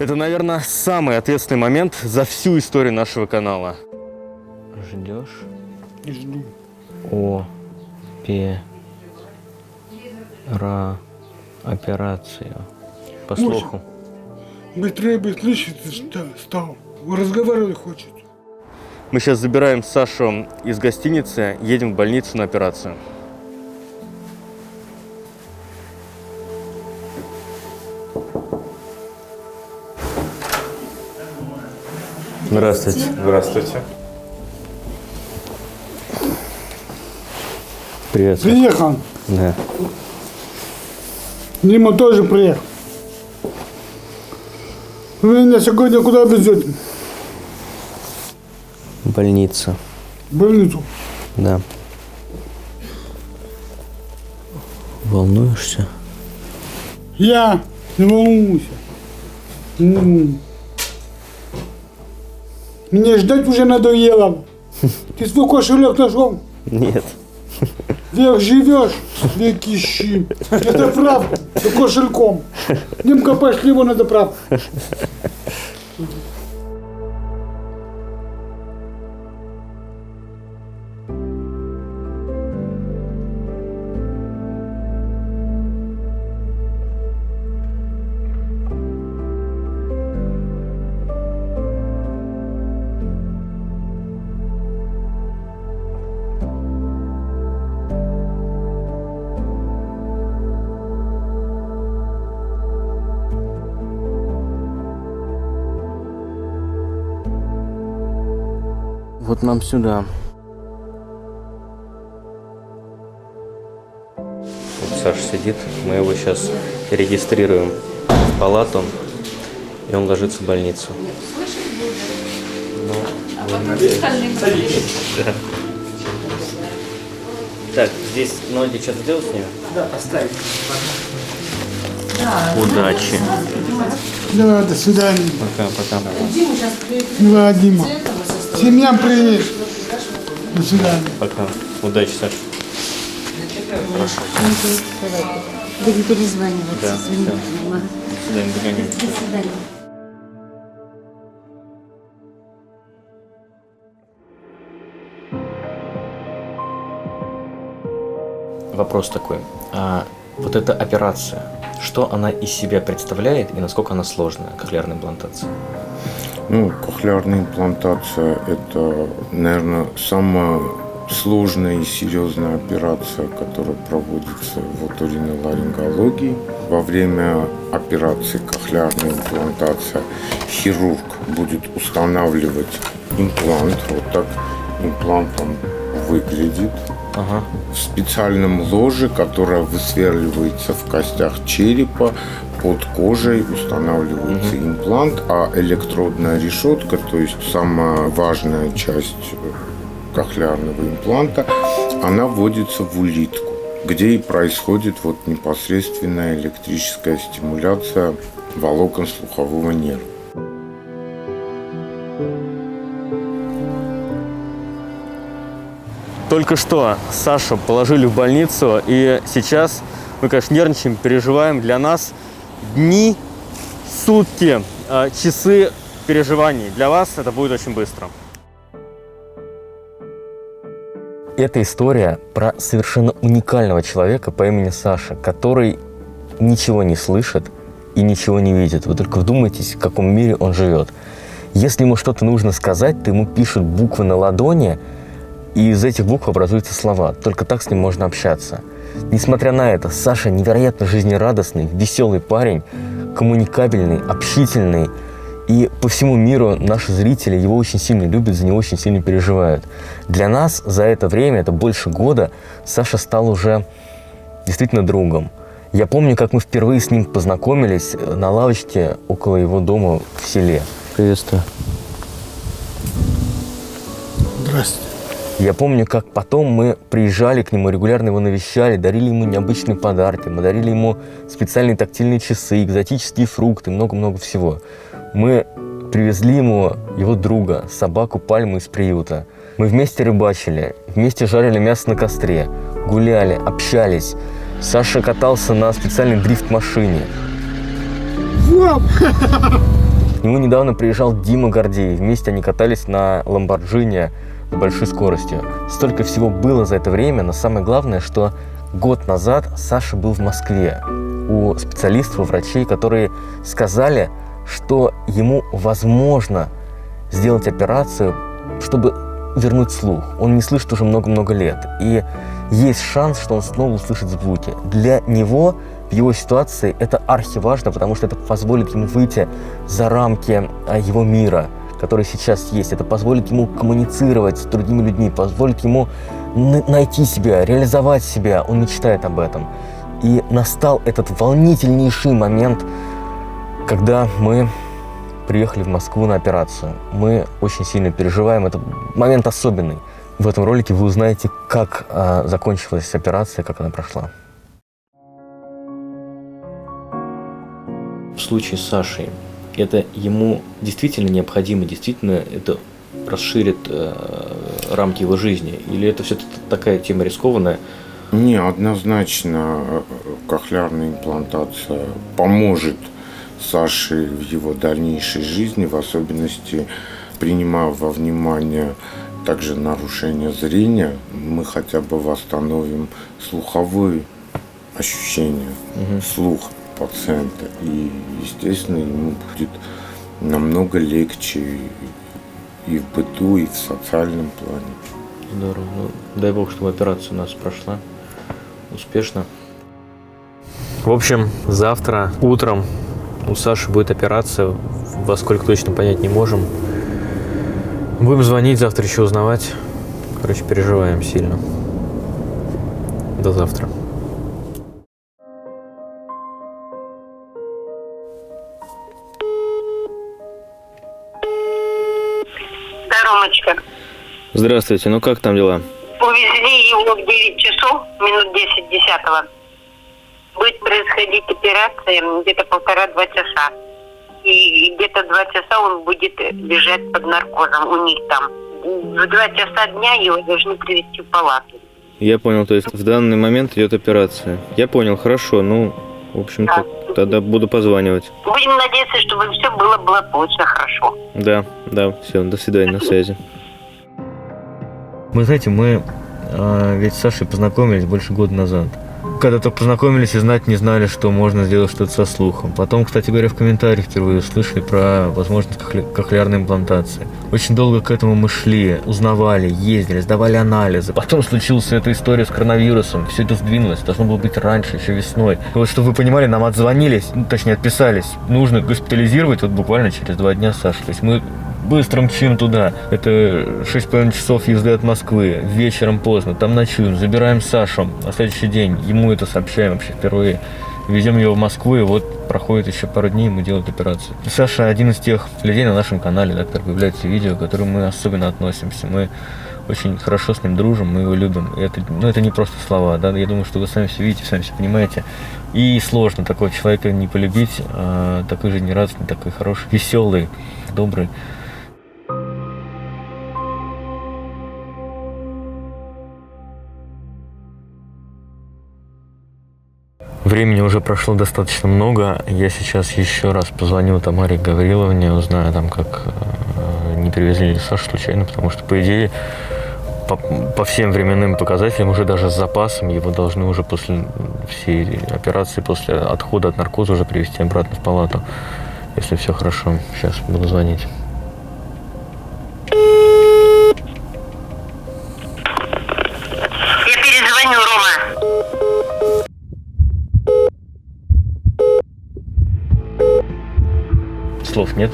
Это, наверное, самый ответственный момент за всю историю нашего канала. Ждешь? Жду. Операцию. По слуху. Быстрее стал. Разговаривать хочет. Мы сейчас забираем Сашу из гостиницы, едем в больницу на операцию. Здравствуйте. Здравствуйте. Привет. Приехал. Да. Дима тоже приехал. Вы меня сегодня куда везете? Больница. В больницу. Да. Волнуешься? Я не волнуюсь. Мне ждать уже надоело. Ты свой кошелек нашел? Нет. Век живешь, век ищи. Это правда, с кошельком. Димка, пошли его на заправку. Вот нам сюда. Вот Саша сидит, мы его сейчас регистрируем в палату, и он ложится в больницу. Да. Так, здесь ноги что-то сделать с ними? Да, поставить. Удачи. Да, до свидания. Пока. Да, Дима. Семья привет. До свидания. Пока. Удачи, Саша. Буду перезванивать. Да, Извините, всё. Дима. До свидания. До свидания. Вопрос такой. Вот эта операция, что она из себя представляет и насколько она сложная, кохлеарная имплантация? Ну, кохлеарная имплантация – это, наверное, самая сложная и серьезная операция, которая проводится в оториноларингологии. Во время операции кохлеарной имплантации хирург будет устанавливать имплант. Вот так имплант он выглядит. Ага. В специальном ложе, которое высверливается в костях черепа, под кожей устанавливается имплант, а электродная решетка, то есть самая важная часть кохлеарного импланта, она вводится в улитку, где и происходит вот непосредственная электрическая стимуляция волокон слухового нерва. Только что Сашу положили в больницу, и сейчас мы, конечно, нервничаем, переживаем. Для нас дни, сутки, часы переживаний. Для вас это будет очень быстро. Это история про совершенно уникального человека по имени Саша, который ничего не слышит и ничего не видит. Вы только вдумайтесь, в каком мире он живет. Если ему что-то нужно сказать, то ему пишут буквы на ладони, и из этих букв образуются слова. Только так с ним можно общаться. Несмотря на это, Саша невероятно жизнерадостный, веселый парень, коммуникабельный, общительный. И по всему миру наши зрители его очень сильно любят, за него очень сильно переживают. Для нас за это время, это больше года, Саша стал уже действительно другом. Я помню, как мы впервые с ним познакомились на лавочке около его дома в селе. Приветствую. Здравствуйте. Я помню, как потом мы приезжали к нему, регулярно его навещали, дарили ему необычные подарки. Мы дарили ему специальные тактильные часы, экзотические фрукты, много-много всего. Мы привезли ему его друга, собаку Пальму из приюта. Мы вместе рыбачили, вместе жарили мясо на костре, гуляли, общались. Саша катался на специальной дрифт-машине. К нему недавно приезжал Дима Гордеев. Вместе они катались на Ламборджини с большой скоростью. Столько всего было за это время, но самое главное, что год назад Саша был в Москве у специалистов, у врачей, которые сказали, что ему возможно сделать операцию, чтобы вернуть слух. Он не слышит уже много-много лет. И есть шанс, что он снова услышит звуки. Для него, в его ситуации, это архиважно, потому что это позволит ему выйти за рамки его мира, который сейчас есть. Это позволит ему коммуницировать с другими людьми, позволит ему найти себя, реализовать себя. Он мечтает об этом. И настал этот волнительнейший момент, когда мы приехали в Москву на операцию. Мы очень сильно переживаем. Это момент особенный. В этом ролике вы узнаете, как закончилась операция, как она прошла. В случае с Сашей это ему действительно необходимо, действительно это расширит рамки его жизни? Или это все-таки такая тема рискованная? Не, однозначно кохлеарная имплантация поможет Саше в его дальнейшей жизни, в особенности принимая во внимание также нарушение зрения, мы хотя бы восстановим слуховые ощущения, слух пациента. И, естественно, ему будет намного легче и в быту, и в социальном плане. Здорово. Ну, дай бог, чтобы операция у нас прошла успешно. В общем, завтра утром у Саши будет операция, во сколько точно понять не можем. Будем звонить, завтра еще узнавать. Короче, переживаем сильно. До завтра. Да, Ромочка. Здравствуйте, ну как там дела? Увезли его в 9 часов, минут 10-10. Будет происходить операция где-то 1,5-2 часа. И где-то 2 часа он будет лежать под наркозом у них там. В 2 часа дня его должны привезти в палату. Я понял, то есть в данный момент идет операция. Я понял, хорошо, ну, в общем-то, Да. тогда буду позванивать. Будем надеяться, чтобы все было благополучно, хорошо. Да, все, до свидания, на связи. Вы знаете, мы ведь с Сашей познакомились больше года назад. Когда только познакомились и знать не знали, что можно сделать что-то со слухом. Потом, кстати говоря, в комментариях впервые услышали про возможность кохлеарной имплантации. Очень долго к этому мы шли, узнавали, ездили, сдавали анализы. Потом случилась эта история с коронавирусом. Все это сдвинулось, должно было быть раньше, еще весной. И вот, чтобы вы понимали, нам отзвонились, точнее отписались. Нужно госпитализировать вот буквально через 2 дня Сашу. То есть мы быстро мчим туда. Это 6,5 часов езды от Москвы. Вечером поздно. Там ночуем. Забираем Сашу. На следующий день ему это сообщаем вообще впервые. Везем его в Москву. И вот проходит еще пару дней, ему делают операцию. И Саша один из тех людей на нашем канале, да, который появляется видео, к которым мы особенно относимся. Мы очень хорошо с ним дружим, мы его любим. И это не просто слова. Да? Я думаю, что вы сами все видите, сами все понимаете. И сложно такого человека не полюбить. Такой жизнерадостный, такой хороший, веселый, добрый. Времени уже прошло достаточно много. Я сейчас еще раз позвоню Тамаре Гавриловне, узнаю там, как не привезли ли Сашу случайно, потому что, по идее, по всем временным показателям, уже даже с запасом, его должны уже после всей операции, после отхода от наркоза уже привезти обратно в палату, если все хорошо. Сейчас буду звонить. Я перезвоню, Рома. Слов нет.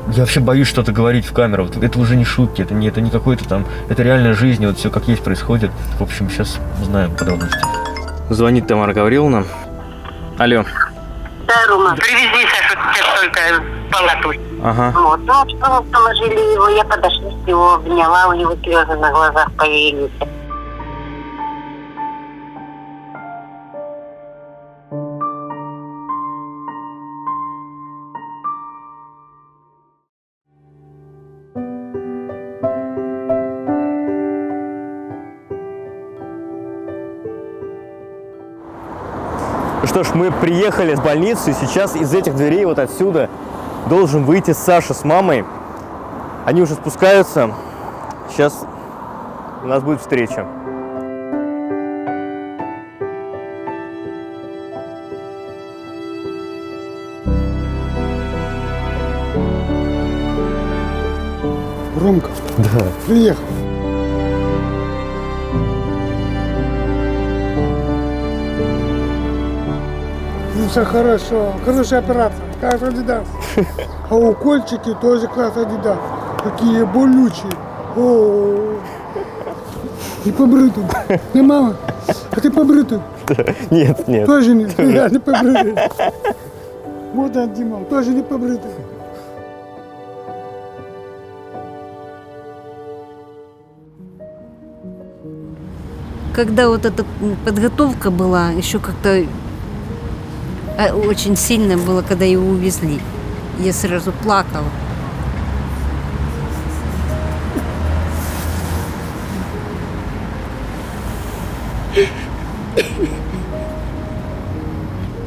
Я вообще боюсь что-то говорить в камеру. Вот это уже не шутки, это не какой-то там, это реальная жизнь, вот все как есть происходит. В общем, сейчас узнаем подробности. Звонит Тамара Гавриловна. Алло. Да, Рома, привезли Сашу сейчас только в палату. Ага. Вот, ну, что мы положили его, я подошла, его обняла, у него слезы на глазах появились. Что ж, мы приехали в больницу, и сейчас из этих дверей, вот отсюда, должен выйти Саша с мамой. Они уже спускаются. Сейчас у нас будет встреча. Ромка, Да. приехал. Ну все хорошо, хорошая операция, как Адидас. А укольчики тоже класс Адидас. Такие болючие. О, и побритый. Не мама? А ты побритый? Нет, нет. Тоже не, я не побритый. Вот он, Дима, тоже не побритый. Когда вот эта подготовка была, еще как-то очень сильно было, когда его увезли. Я сразу плакала.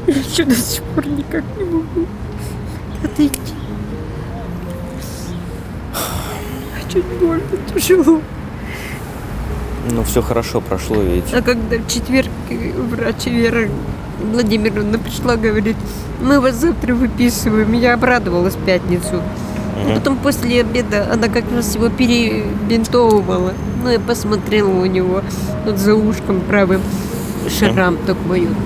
Я еще до сих пор никак не могу отойти. Очень больно, тяжело. Ну, все хорошо прошло, видите. А когда в четверг врач Вера Владимировна пришла, говорит, мы вас завтра выписываем. Я обрадовалась в пятницу. Потом после обеда она как раз его перебинтовывала. Ну, я посмотрела у него вот за ушком правым шрам такой вот.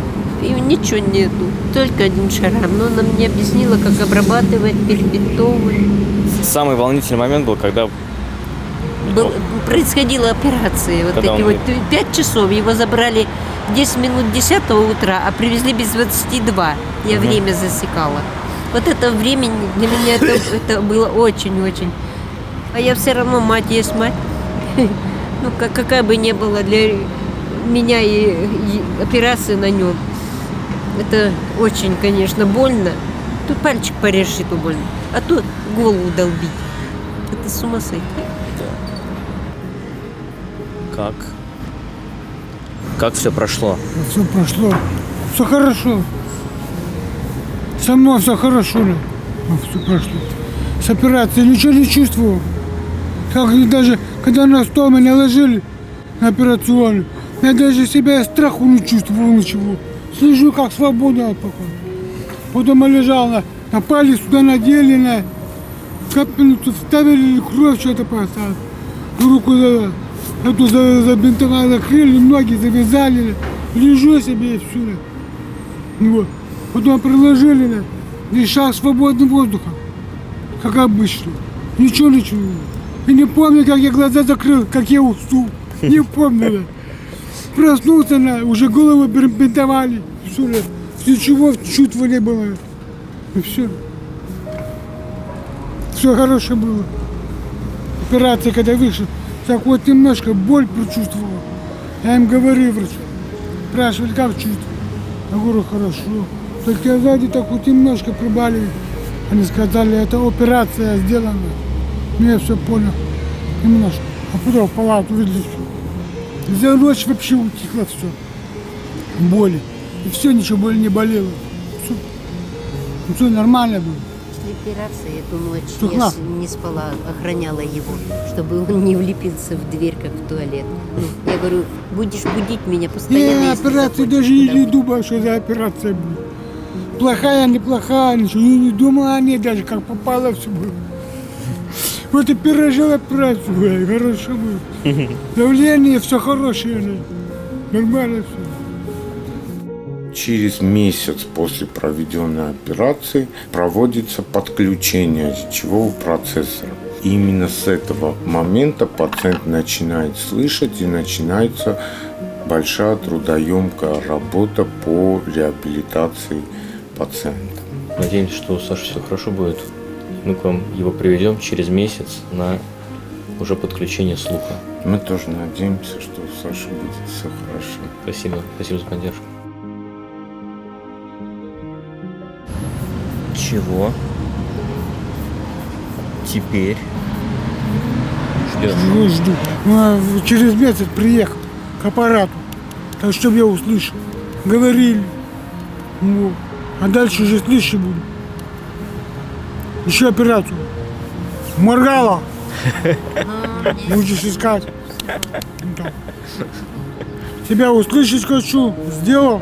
И ничего нету, только один шрам. Но она мне объяснила, как обрабатывать, перебинтовывать. Самый волнительный момент был, когда Происходила операция. Вот Когда эти он вот 5 часов. Его забрали 10 минут 10 утра, а привезли без 22. Я время засекала. Вот это время для меня это было очень-очень. А я все равно мать есть мать. Ну, какая бы ни была для меня и операция на нем. Это очень, конечно, больно. Тут пальчик порежешь, и то больно. А то голову долбить. Это с ума сойти. Как все прошло? Все прошло. Все хорошо. Со мной все хорошо. Все прошло. С операцией ничего не чувствовал. Как даже когда на стол меня ложили на операционную, я даже себя страху не чувствовал ничего. Слежу, как свободно от покоя. Потом я лежал на палец сюда надели, на капельницу вставили, кровь что-то поставили. Руку эту забинтовали, закрыли, ноги завязали. Лежу себе и все. Вот. Потом приложили, дышал свободным воздухом, как обычно. Ничего не чувствую. И не помню, как я глаза закрыл, как я уснул. Не помню. Проснулся, уже голову бинтовали. Все, ничего чувства не было. И все. Все хорошо было. Операция, когда вышел, так вот немножко боль прочувствовал. Я им говорю, врач, спрашивали, как чувствую. Я говорю, хорошо. Только я сзади так вот немножко прибавили. Они сказали, это операция сделана. Ну, я все понял. Немножко. А потом в палату увезли все. За ночь вообще утихло все. Боли. И все, ничего боли не болело. Все нормально было. После операции эту ночь Тухла. я не спала, охраняла его, чтобы он не влепился в дверь, как в туалет. Ну, я говорю, будешь будить меня постоянно. если Операция захочешь даже и куда не выйти». думал, что за операция будет. Плохая, неплохая, ничего. Я не думал о ней даже, как попало все было. Вот и пережил операцию, хорошо было. Давление, все хорошее, нормально все. Через месяц после проведенной операции проводится подключение речевого процессора. И именно с этого момента пациент начинает слышать и начинается большая трудоемкая работа по реабилитации пациента. Надеемся, что у Саши все хорошо будет. Мы к вам его приведем через месяц на уже подключение слуха. Мы тоже надеемся, что у Саши будет все хорошо. Спасибо. Спасибо за поддержку. Чего? Теперь ждем. Жду. Через месяц приехал к аппарату, так чтобы я услышал. Говорили. Вот. А дальше уже слышать буду. Еще операцию. Моргала. Будешь искать. Ну, так. Тебя услышать хочу. Сделал.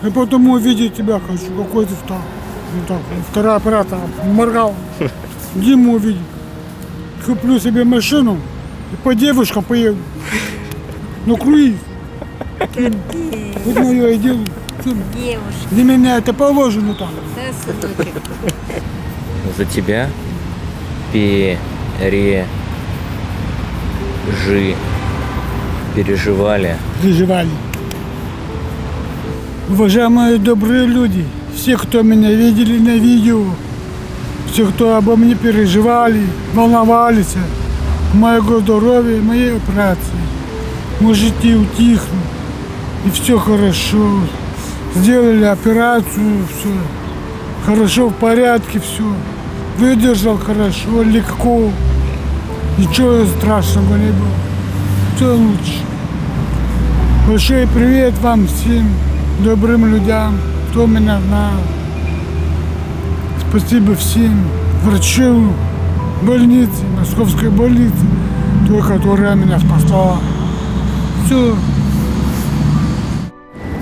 И потом увидеть тебя хочу. Какой ты стал. Ну, так. Вторая операция. Моргал. Диму увидеть. Куплю себе машину и по девушкам поеду. Ну, круиз. Вот мое и дело. Девушка, Для меня это положено так. да, сыночек? За тебя переживали. Переживали. Уважаемые добрые люди, все, кто меня видели на видео, все, кто обо мне переживали, волновались, моего здоровья, моей операции, можете утихнуть, и все хорошо. Сделали операцию, все хорошо, в порядке, все. Выдержал хорошо, легко. Ничего страшного не было. Все лучше. Большой привет вам всем, добрым людям, кто меня знал. Спасибо всем врачам больницы, московской больницы, той, которая меня спасла. Все.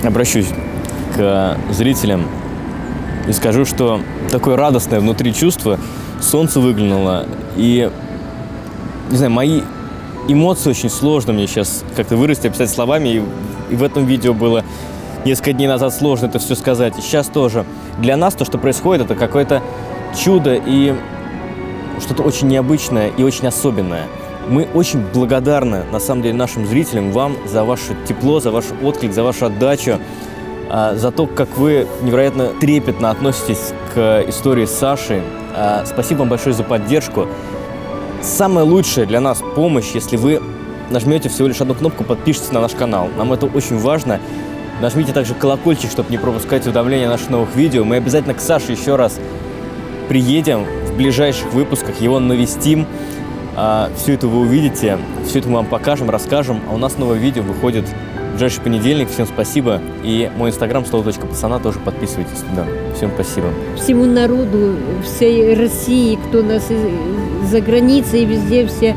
Обращусь к зрителям и скажу, что такое радостное внутри чувство. Солнце выглянуло, и, не знаю, мои эмоции очень сложно мне сейчас как-то выразить, описать словами, и в этом видео было несколько дней назад сложно это все сказать, и сейчас тоже. Для нас то, что происходит, это какое-то чудо и что-то очень необычное и очень особенное. Мы очень благодарны, на самом деле, нашим зрителям, вам за ваше тепло, за ваш отклик, за вашу отдачу, за то, как вы невероятно трепетно относитесь к истории Саши. Спасибо вам большое за поддержку. Самая лучшая для нас помощь, если вы нажмете всего лишь одну кнопку, подпишитесь на наш канал. Нам это очень важно. Нажмите также колокольчик, чтобы не пропускать уведомления о наших новых видео. Мы обязательно к Саше еще раз приедем в ближайших выпусках, его навестим. Все это вы увидите, все это мы вам покажем, расскажем. А у нас новое видео выходит в ближайший понедельник. Всем спасибо. И мой инстаграм @слово.пацана тоже подписывайтесь туда. Всем спасибо. Всему народу, всей России, кто нас за границей, везде все,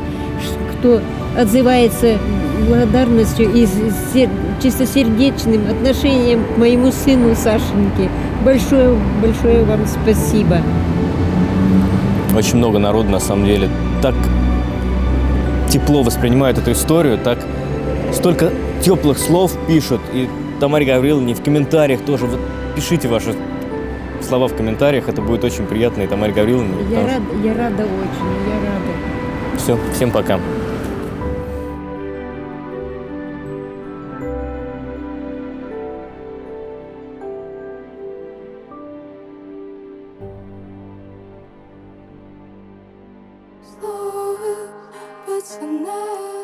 кто отзывается благодарностью и чистосердечным отношением к моему сыну Сашеньке. Большое вам спасибо. Очень много народу, на самом деле, так тепло воспринимают эту историю, так столько теплых слов пишут. И Тамаре Гавриловне в комментариях тоже. Вот пишите ваши слова в комментариях, это будет очень приятно и Тамаре Гавриловне. Я рада очень, я рада. Все, всем пока. Слово пацана.